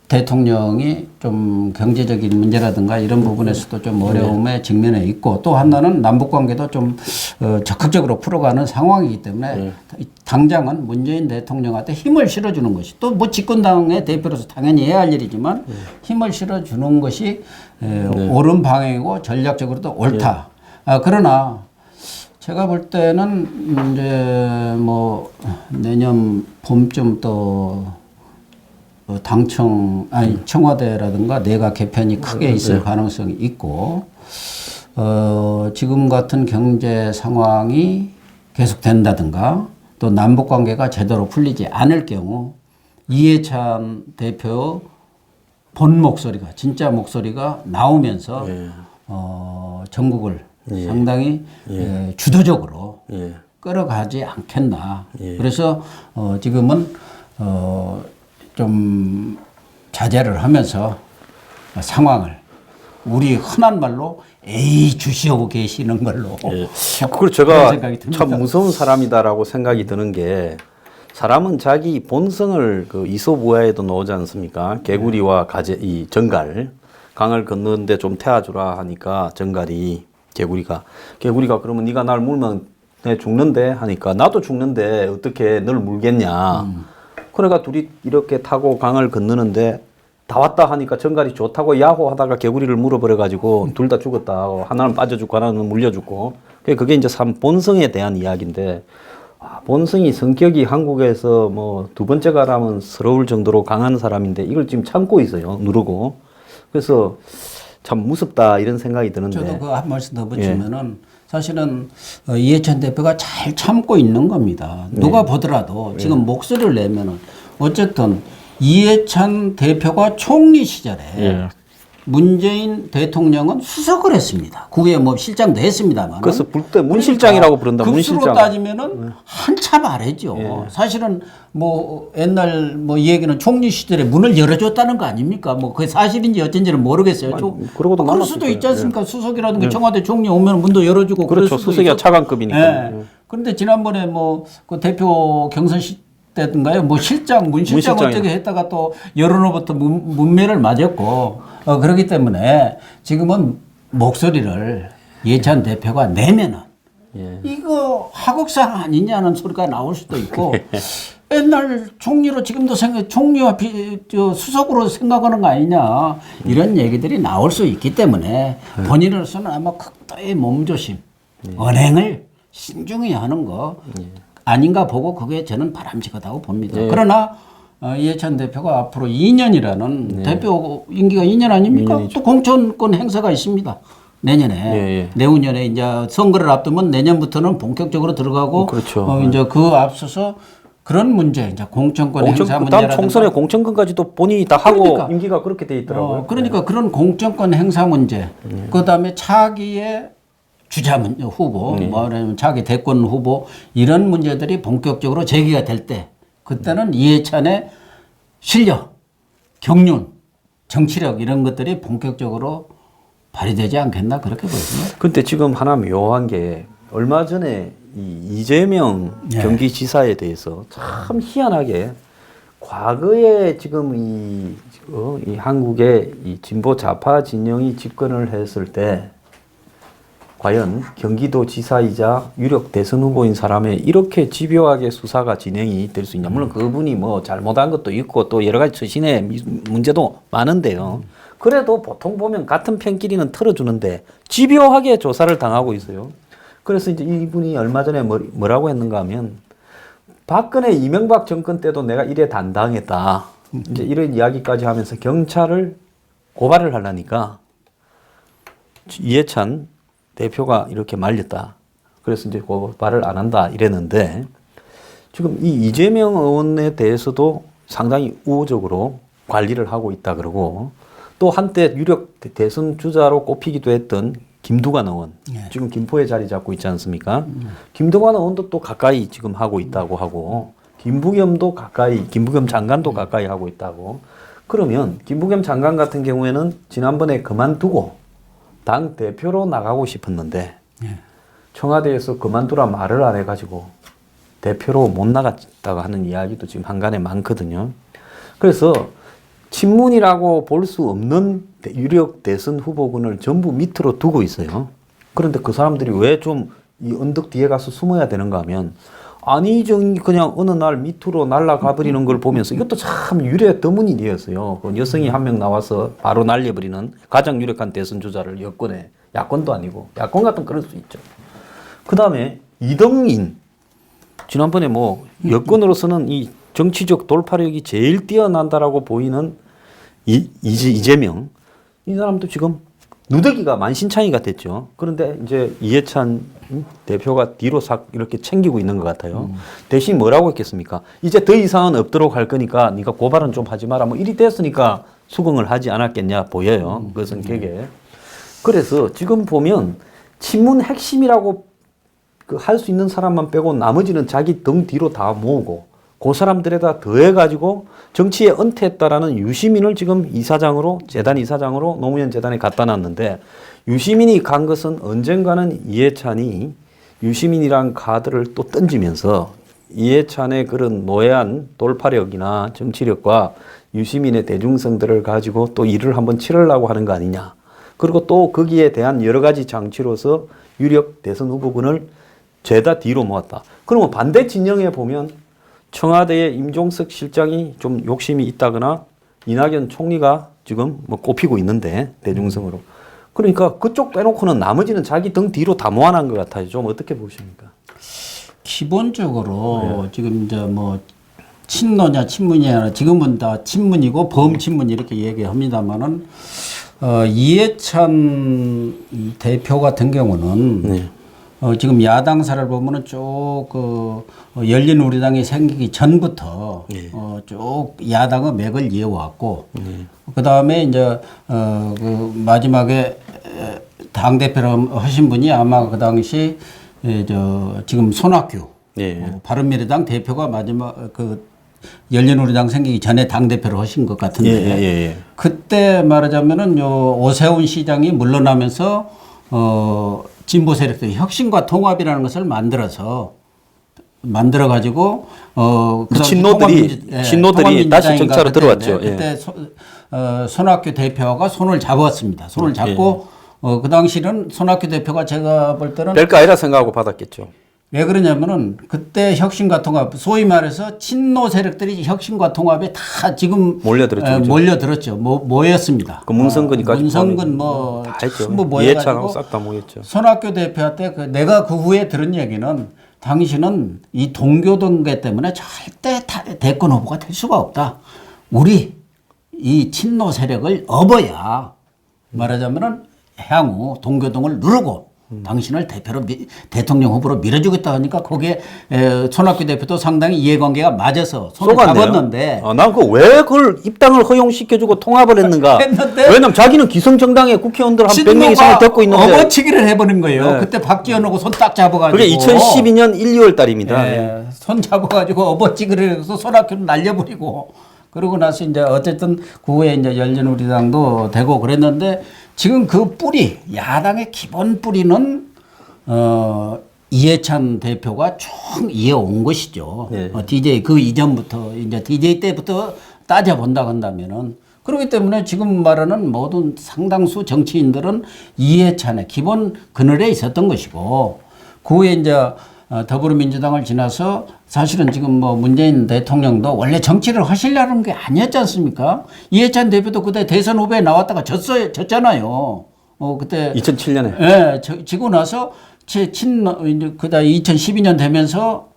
대통령이 좀 경제적인 문제라든가 이런 부분에서도 좀 어려움에 직면해 있고 또 하나는 남북관계도 좀 적극적으로 풀어가는 상황이기 때문에 당장은 문재인 대통령한테 힘을 실어주는 것이 또 뭐 집권당의 대표로서 당연히 해야 할 일이지만 힘을 실어주는 것이 옳은 방향이고 전략적으로도 옳다. 그러나 제가 볼 때는 이제 뭐 내년 봄쯤 또 청와대라든가 내각 개편이 크게 있을 가능성이 있고, 지금 같은 경제 상황이 계속된다든가 또 남북 관계가 제대로 풀리지 않을 경우 이해찬 대표 본 목소리가 진짜 목소리가 나오면서 전국을 상당히 주도적으로 끌어가지 않겠나. 그래서 지금은 좀 자제를 하면서 상황을 우리 흔한 말로 애주시하고 계시는 걸로. 그걸 제가 참 무서운 사람이다라고 생각이 드는 게, 사람은 자기 본성을 그 이솝우화에도 나오지 않습니까? 개구리와 이 정갈, 강을 건너는데 좀 태워주라 하니까 정갈이 개구리가 그러면 네가 날 물면 내 죽는데 하니까, 나도 죽는데 어떻게 널 물겠냐. 그러니까 둘이 이렇게 타고 강을 건너는데 다 왔다 하니까 정갈이 좋다고 야호하다가 개구리를 물어버려가지고 둘 다 죽었다 하고, 하나는 빠져 죽고 하나는 물려 죽고. 그게 이제 본성에 대한 이야기인데, 본성이 성격이 한국에서 뭐 두 번째가 라면 서러울 정도로 강한 사람인데 이걸 지금 참고 있어요. 누르고. 그래서 참 무섭다 이런 생각이 드는데. 저도 그 한 말씀 더 붙이면은 사실은 이해찬 대표가 잘 참고 있는 겁니다. 누가 보더라도 지금 목소리를 내면은 어쨌든 이해찬 대표가 총리 시절에 문재인 대통령은 수석을 했습니다. 그게 뭐 실장도 했습니다만. 그래서 불때 문실장이라고 부른다. 급수로 문실장. 따지면은 한참 아래죠. 사실은 뭐 옛날 뭐 이 얘기는 총리 시절에 문을 열어줬다는 거 아닙니까? 뭐 그게 사실인지 어쩐지는 모르겠어요. 그러고도 그럴 수도 있지 않습니까? 수석이라든가 청와대 총리 오면 문도 열어주고. 그렇죠. 수석이야 차관급이니까. 그런데 지난번에 뭐 그 대표 경선 때인가요? 뭐 문실장 어떻게 했다가 또 여론으로부터 문매를 맞았고, 그렇기 때문에 지금은 목소리를 이해찬 대표가 내면은 이거 하극상 아니냐는 소리가 나올 수도 있고, 옛날 총리로 지금도 총리와 수석으로 생각하는 거 아니냐 이런 얘기들이 나올 수 있기 때문에 본인으로서는 아마 극도의 몸조심, 언행을 신중히 하는 거 아닌가 보고, 그게 저는 바람직하다고 봅니다. 그러나 이해찬 대표가 앞으로 2년이라는 대표 임기가 2년 아닙니까? 2년이죠. 또 공천권 행사가 있습니다. 내년에. 내후년에 이제 선거를 앞두면 내년부터는 본격적으로 들어가고, 그렇죠. 이제 그 앞서서 그런 문제, 이제 공천권 행사 문제라든가. 다음 총선에 공천권까지도 본인이 다 하고 임기가 그렇게 돼 있더라고요. 그러니까 그런 공천권 행사 문제, 그다음에 차기의 주자 후보, 말하자면 자기 대권 후보, 이런 문제들이 본격적으로 제기가 될 때, 그때는 이해찬의 실력, 경륜, 정치력 이런 것들이 본격적으로 발휘되지 않겠나 그렇게 보입니다. 근데 지금 하나 묘한 게, 얼마 전에 이재명 경기지사에 대해서 참 희한하게 과거에 지금 이 한국의 이 진보 좌파 진영이 집권을 했을 때 과연 경기도지사이자 유력 대선 후보인 사람의 이렇게 집요하게 수사가 진행이 될 수 있냐. 물론 그분이 뭐 잘못한 것도 있고 또 여러 가지 처신의 문제도 많은데요. 그래도 보통 보면 같은 편끼리는 털어주는데 집요하게 조사를 당하고 있어요. 그래서 이제 이분이 얼마 전에 뭐라고 했는가 하면, 박근혜 이명박 정권 때도 내가 이래 단당했다. 이제 이런 이야기까지 하면서 경찰을 고발을 하려니까 이해찬 대표가 이렇게 말렸다. 그래서 이제 고발을 안 한다 이랬는데, 지금 이 이재명 의원에 대해서도 상당히 우호적으로 관리를 하고 있다 그러고, 또 한때 유력 대선 주자로 꼽히기도 했던 김두관 의원, 지금 김포에 자리 잡고 있지 않습니까? 김두관 의원도 또 가까이 지금 하고 있다고 하고, 김부겸 장관도 가까이 하고 있다고. 그러면 김부겸 장관 같은 경우에는 지난번에 그만두고 당 대표로 나가고 싶었는데 청와대에서 그만두라 말을 안 해가지고 대표로 못 나갔다고 하는 이야기도 지금 한간에 많거든요. 그래서 친문이라고 볼 수 없는 유력 대선 후보군을 전부 밑으로 두고 있어요. 그런데 그 사람들이 왜 좀 이 언덕 뒤에 가서 숨어야 되는가 하면, 그냥 어느 날 밑으로 날아가 버리는 걸 보면서, 이것도 참 드문 일이었어요. 여성이 한 명 나와서 바로 날려버리는 가장 유력한 대선 주자를 야권도 아니고, 야권 같으면 그럴 수 있죠. 그다음에 이등인 지난번에 뭐 여권으로서는 이 정치적 돌파력이 제일 뛰어난다라고 보이는 이재명 이 사람도 지금 누더기가 만신창이가 됐죠. 그런데 이제 이해찬 대표가 뒤로 싹 이렇게 챙기고 있는 것 같아요. 대신 뭐라고 했겠습니까? 이제 더 이상은 없도록 할 거니까 네가 고발은 좀 하지 마라. 뭐 이리 됐으니까 수긍을 하지 않았겠냐 보여요. 그 성격에. 그래서 지금 보면 친문 핵심이라고 할 수 있는 사람만 빼고 나머지는 자기 등 뒤로 다 모으고 그 사람들에다 더해가지고 정치에 은퇴했다라는 유시민을 지금 이사장으로 재단 이사장으로 노무현 재단에 갖다 놨는데 유시민이 간 것은 언젠가는 이해찬이 유시민이란 카드를 또 던지면서 이해찬의 그런 노예한 돌파력이나 정치력과 유시민의 대중성들을 가지고 또 일을 한번 치르려고 하는 거 아니냐. 그리고 또 거기에 대한 여러 가지 장치로서 유력 대선 후보군을 죄다 뒤로 모았다. 그러면 반대 진영에 보면 청와대의 임종석 실장이 좀 욕심이 있다거나 이낙연 총리가 지금 뭐 꼽히고 있는데 대중성으로. 그러니까 그쪽 빼놓고는 나머지는 자기 등 뒤로 다 모아놓은 것 같아요. 좀 어떻게 보십니까? 기본적으로 지금 이제 뭐 친노냐 친문이냐 지금은 다 친문이고 범친문 이렇게 얘기합니다만은 이해찬 대표 같은 경우는 지금 야당사를 보면은 쭉 열린우리당이 생기기 전부터 쭉 야당의 맥을 이어왔고 그 다음에 이제 그 마지막에 당 대표를 하신 분이 아마 그 당시 지금 손학규 바른미래당 대표가 마지막 그 열린우리당 생기기 전에 당 대표를 하신 것 같은데 그때 말하자면은 요 오세훈 시장이 물러나면서 진보 세력들 혁신과 통합이라는 것을 만들어 가지고 그 친노들이 다시 정차로 들어왔죠. 그때 손학규 대표가 손을 잡았습니다. 손을 잡고 그 당시는 손학규 대표가 제가 볼 때는 별거 아니라 생각하고 받았겠죠. 왜 그러냐면은 그때 혁신과 통합 소위 말해서 친노 세력들이 혁신과 통합에 다 지금 몰려들었죠. 모였습니다. 그 문성근이까지 문성근 뭐 다 했죠. 전부 모여가지고 싹 다 모였죠. 손학규 대표한테 내가 그 후에 들은 얘기는 당신은 이 동교동계 때문에 절대 대권 후보가 될 수가 없다. 우리 이 친노 세력을 업어야 말하자면은 향후 동교동을 누르고 당신을 대표로 대통령 후보로 밀어주겠다 하니까 거기에 손학규 대표도 상당히 이해관계가 맞아서 손을 잡았는데 난 왜 그걸 입당을 허용시켜주고 통합을 했는가. 왜냐면 자기는 기성정당의 국회의원들 한 100명 이상을 데리고 있는데 업어치기를 해버린 거예요. 그때 박지원하고 손 딱 잡아가지고 그게 2012년 1, 2월 달입니다. 손 잡아가지고 업어치기를 해서 손학규를 날려버리고 그러고 나서 이제 어쨌든 그 후에 이제 열린우리당도 되고 그랬는데 지금 그 뿌리, 야당의 기본 뿌리는, 이해찬 대표가 쭉 이어온 것이죠. DJ, 그 이전부터, 이제 DJ 때부터 따져본다 한다면은. 그렇기 때문에 지금 말하는 모든 상당수 정치인들은 이해찬의 기본 그늘에 있었던 것이고, 그 후에 이제 더불어민주당을 지나서 사실은 지금 뭐 문재인 대통령도 원래 정치를 하시려는 게 아니었지 않습니까? 이해찬 대표도 그때 대선 후보에 나왔다가 졌잖아요. 그때 2007년에. 지고 나서 그다 2012년 되면서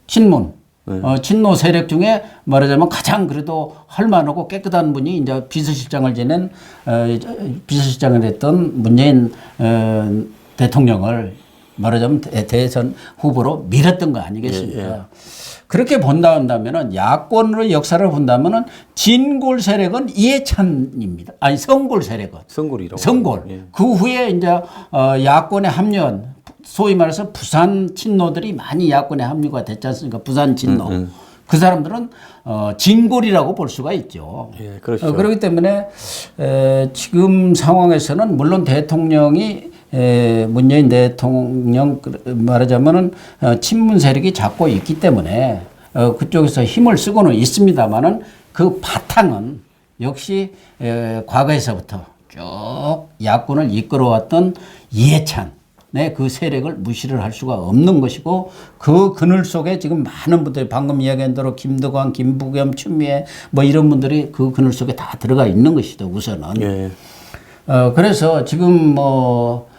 친문 친노 세력 중에 말하자면 가장 그래도 할만하고 깨끗한 분이 이제 비서실장을 지낸 비서실장을 했던 문재인 대통령을 말하자면 대선 후보로 밀었던 거 아니겠습니까? 그렇게 본다 한다면은 야권의 역사를 본다면은 진골 세력은 이해찬입니다. 아니 성골 세력은 성골이라고. 성골. 그 후에 이제 야권에 합류한 소위 말해서 부산 친노들이 많이 야권에 합류가 됐지 않습니까? 부산 친노. 그 사람들은 진골이라고 볼 수가 있죠. 그렇죠. 그렇기 때문에 지금 상황에서는 물론 대통령이 문재인 대통령 말하자면은 친문 세력이 잡고 있기 때문에 그쪽에서 힘을 쓰고는 있습니다만은 그 바탕은 역시 과거에서부터 쭉 야권을 이끌어왔던 이해찬의 그 세력을 무시를 할 수가 없는 것이고 그 그늘 속에 지금 많은 분들이 방금 이야기한 대로 김덕환, 김부겸, 추미애 뭐 이런 분들이 그 그늘 속에 다 들어가 있는 것이죠 우선은. 그래서 지금 뭐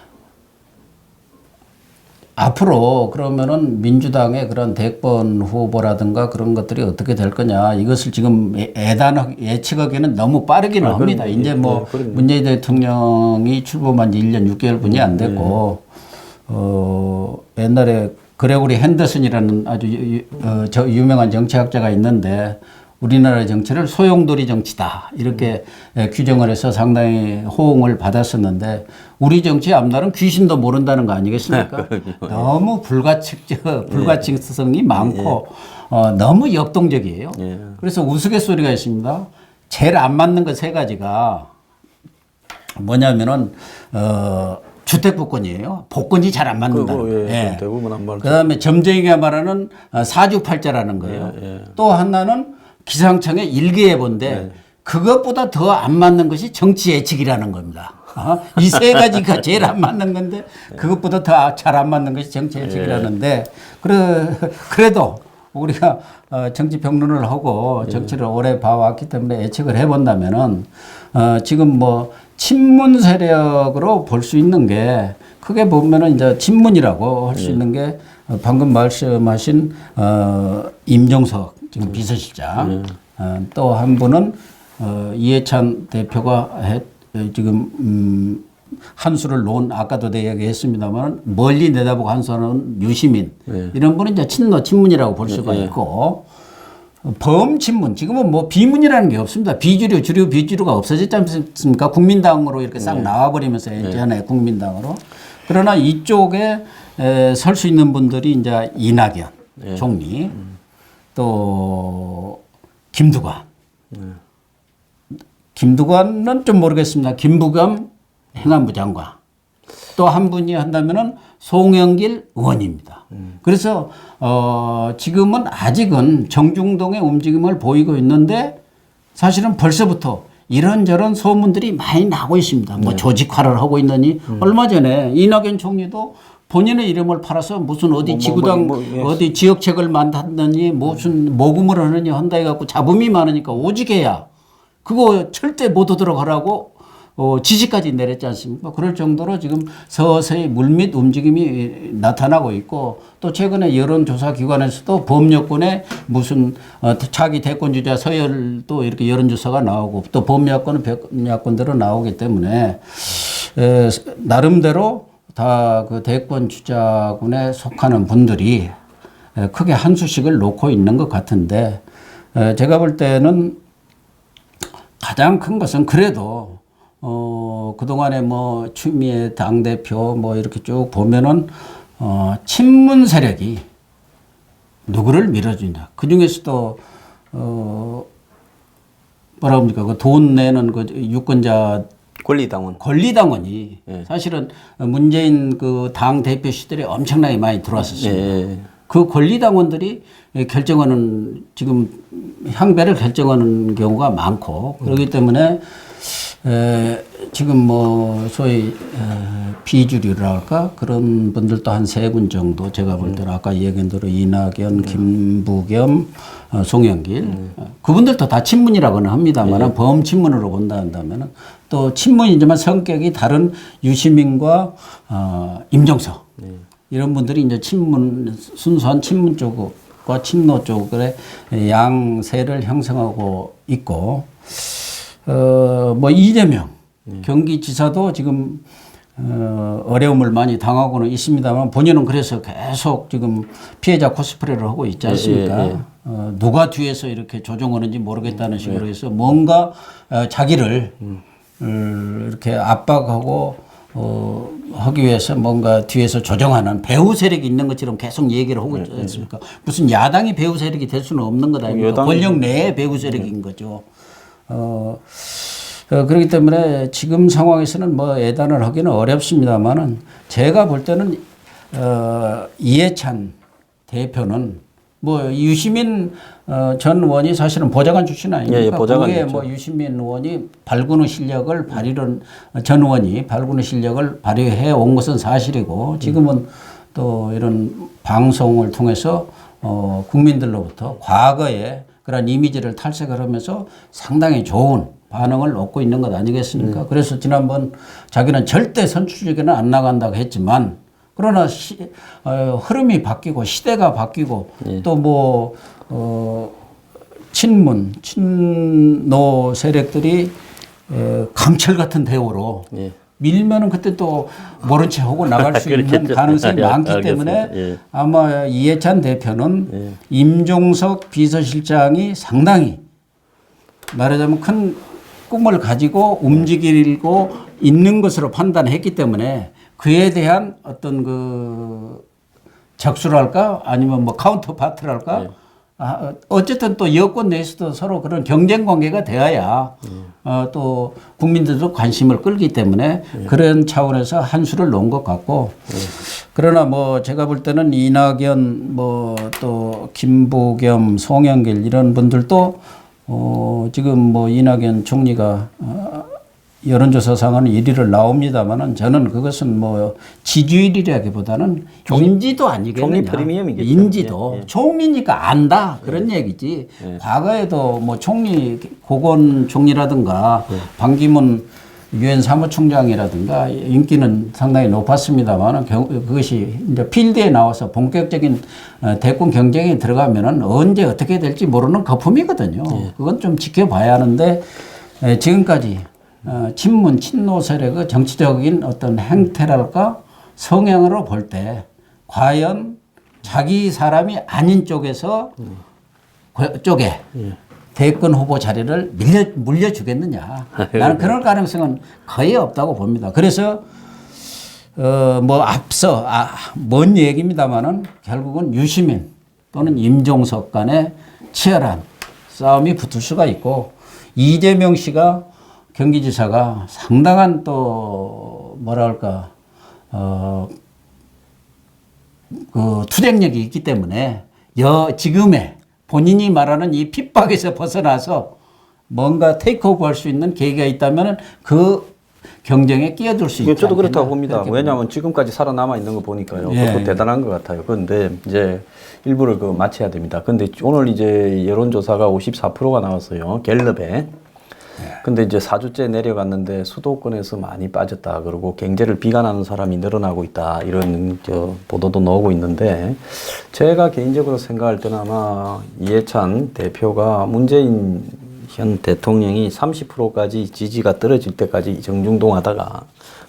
앞으로 그러면은 민주당의 그런 대권 후보라든가 그런 것들이 어떻게 될 거냐 이것을 지금 예측하기는 너무 빠르기는 합니다. 이제 뭐 문재인 대통령이 출범한 지 1년 6개월뿐이 안 됐고 옛날에 그레고리 핸더슨이라는 아주 유명한 정치학자가 있는데 우리나라 정치를 소용돌이 정치다 이렇게 규정을 해서 상당히 호응을 받았었는데 우리 정치의 앞날은 귀신도 모른다는 거 아니겠습니까? 너무 불가침성이 많고 너무 역동적이에요. 그래서 우스갯소리가 있습니다. 제일 안 맞는 것 세 가지가 뭐냐면은 주택 복권이에요. 복권이 잘 안 맞는다는 거예요. 대부분 안 맞죠. 그다음에 점쟁이가 말하는 사주팔자라는 거예요. 또 하나는 기상청의 일기예보인데 그것보다 더 안 맞는 것이 정치 예측이라는 겁니다. 이 세 가지가 제일 안 맞는 건데 그것보다 더 잘 안 맞는 것이 정치 예측이라는데 그래도 우리가 정치 평론을 하고 정치를 오래 봐왔기 때문에 예측을 해본다면은 지금 뭐 친문 세력으로 볼 수 있는 게 크게 보면은 이제 친문이라고 할 수 있는 게 방금 말씀하신 임종석 지금 비서실장 또 한 분은 이해찬 대표가 지금 한 수를 놓은 아까도 내가 얘기했습니다만 멀리 내다보고 한 수는 유시민 이런 분은 이제 친문이라고 볼 수가 있고 범친문 지금은 뭐 비문이라는 게 없습니다. 비주류 주류 비주류가 없어졌지 않습니까? 국민당으로 이렇게 싹 나와버리면서 예전에 국민당으로 그러나 이쪽에 설 수 있는 분들이 이제 이낙연 총리 또 김두관 김두관은 좀 모르겠습니다. 김부겸 행안부 장관 또 한 분이 한다면은 송영길 의원입니다. 그래서 지금은 아직은 정중동의 움직임을 보이고 있는데 사실은 벌써부터 이런저런 소문들이 많이 나고 있습니다. 뭐 조직화를 하고 있느니 얼마 전에 이낙연 총리도 본인의 이름을 팔아서 무슨 어디 지구당 어디 지역책을 만들느니 무슨 모금을 하느니 한다 해갖고 잡음이 많으니까 오직해야 그거 절대 못 오도록 하라고 지시까지 내렸지 않습니까? 그럴 정도로 지금 서서히 물밑 움직임이 나타나고 있고 또 최근에 여론조사 기관에서도 범여권에 무슨 차기 대권주자 서열도 이렇게 여론조사가 나오고 또 범야권은 범야권대로 나오기 때문에 나름대로 다 그 대권 주자군에 속하는 분들이 크게 한 수씩을 놓고 있는 것 같은데 제가 볼 때는 가장 큰 것은 그래도 그동안에 뭐 추미애 당대표 뭐 이렇게 쭉 보면은 친문 세력이 누구를 밀어주냐. 그 중에서도 뭐라 합니까? 그 돈 내는 그 유권자 권리당원이 사실은 문재인 그 당 대표 시절에 엄청나게 많이 들어왔었습니다. 그 권리당원들이 결정하는 지금 향배를 결정하는 경우가 많고 그렇기 때문에 지금 뭐 소위 비주류라 할까 그런 분들도 한 세 분 정도 제가 볼 때는 아까 얘기한 대로 이낙연, 김부겸, 송영길 그분들도 다 친문이라고는 합니다만 범친문으로 본다 한다면은 또 친문이지만 성격이 다른 유시민과 임종석 이런 분들이 이제 친문 순수한 친문 쪽과 친노 쪽의 양세를 형성하고 있고 뭐 이재명 경기지사도 지금 어려움을 많이 당하고는 있습니다만 본인은 그래서 계속 지금 피해자 코스프레를 하고 있지 않습니까? 누가 뒤에서 이렇게 조종하는지 모르겠다는 식으로 해서 뭔가 자기를 이렇게 압박하고 하기 위해서 뭔가 뒤에서 조정하는 배후 세력이 있는 것처럼 계속 얘기를 하고 있지 않습니까? 무슨 야당이 배후 세력이 될 수는 없는 것 아닙니까? 권력 내의 배후 세력인 거죠. 그렇기 때문에 지금 상황에서는 뭐 예단을 하기는 어렵습니다만은 제가 볼 때는 이해찬 대표는 뭐 유시민 전 의원이 사실은 보좌관 출신 아닙니까? 거기에 뭐 유시민 의원이 발군의 실력을 전 의원이 발군의 실력을 발휘해 온 것은 사실이고 지금은 또 이런 방송을 통해서 국민들로부터 과거에 그런 이미지를 탈색을 하면서 상당히 좋은 반응을 얻고 있는 것 아니겠습니까? 그래서 지난번 자기는 절대 선출직에는 안 나간다고 했지만 그러나 흐름이 바뀌고 시대가 바뀌고 또 뭐 친노 세력들이 강철 같은 대우로 예. 밀면은 그때 또 모른 체 하고 나갈 수 있는 그렇겠죠. 가능성이 많기 알겠습니다. 때문에 예. 아마 이해찬 대표는 임종석 비서실장이 상당히 말하자면 큰 꿈을 가지고 움직이고 있는 것으로 판단했기 때문에 그에 대한 어떤 그 적수랄까 아니면 뭐 카운터 파트랄까 어쨌든 또 여권 내에서도 서로 그런 경쟁 관계가 되어야 또 국민들도 관심을 끌기 때문에 그런 차원에서 한 수를 놓은 것 같고 그러나 뭐 제가 볼 때는 이낙연 뭐 또 김부겸 송영길 이런 분들도 지금 뭐 이낙연 총리가 여론조사상은 1위를 나옵니다만은 저는 그것은 뭐 지지율이라기보다는 인지도 아니겠느냐. 총리 프리미엄이겠죠. 인지도. 총리니까 안다 그런 얘기지. 과거에도 뭐 총리 고건 총리라든가 반기문 유엔 사무총장이라든가 인기는 상당히 높았습니다만은 그것이 이제 필드에 나와서 본격적인 대권 경쟁에 들어가면은 언제 어떻게 될지 모르는 거품이거든요. 그건 좀 지켜봐야 하는데 지금까지 친문 친노 세력의 정치적인 어떤 행태랄까 성향으로 볼 때 과연 자기 사람이 아닌 쪽에서 쪽에 대권 후보 자리를 물려주겠느냐. 나는 그럴 가능성은 거의 없다고 봅니다. 그래서 뭐 앞서 먼 얘기입니다만은 결국은 유시민 또는 임종석 간의 치열한 싸움이 붙을 수가 있고 이재명 씨가 경기지사가 상당한 또 뭐랄까 그 투쟁력이 있기 때문에 지금의 본인이 말하는 이 핍박에서 벗어나서 뭔가 테이크오버 할 수 있는 계기가 있다면 그 경쟁에 끼어들 수 있다. 저도 그렇다고 봅니다. 왜냐하면 지금까지 살아남아 있는 거 보니까요. 그것도 대단한 것 같아요. 그런데 이제 일부를 마쳐야 됩니다. 근데 오늘 이제 여론조사가 54%가 나왔어요. 갤럽에. 근데 이제 4주째 내려갔는데 수도권에서 많이 빠졌다. 그러고 경제를 비관하는 사람이 늘어나고 있다. 이런 보도도 나오고 있는데 제가 개인적으로 생각할 때는 아마 이해찬 대표가 문재인 현 대통령이 30%까지 지지가 떨어질 때까지 정중동하다가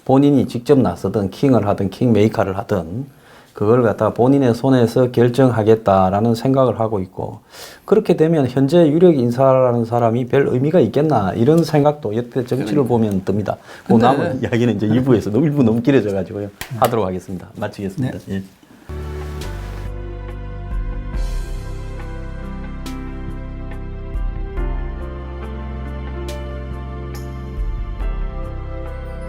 본인이 직접 나서든 킹을 하든 킹메이커를 하든 그걸 갖다가 본인의 손에서 결정하겠다라는 생각을 하고 있고 그렇게 되면 현재 유력 인사라는 사람이 별 의미가 있겠나 이런 생각도 여태 정치를 보면 듭니다. 그 남은 이야기는 이제 2부에서 1부 너무 길어져 가지고요. 하도록 하겠습니다. 마치겠습니다. 네. 예.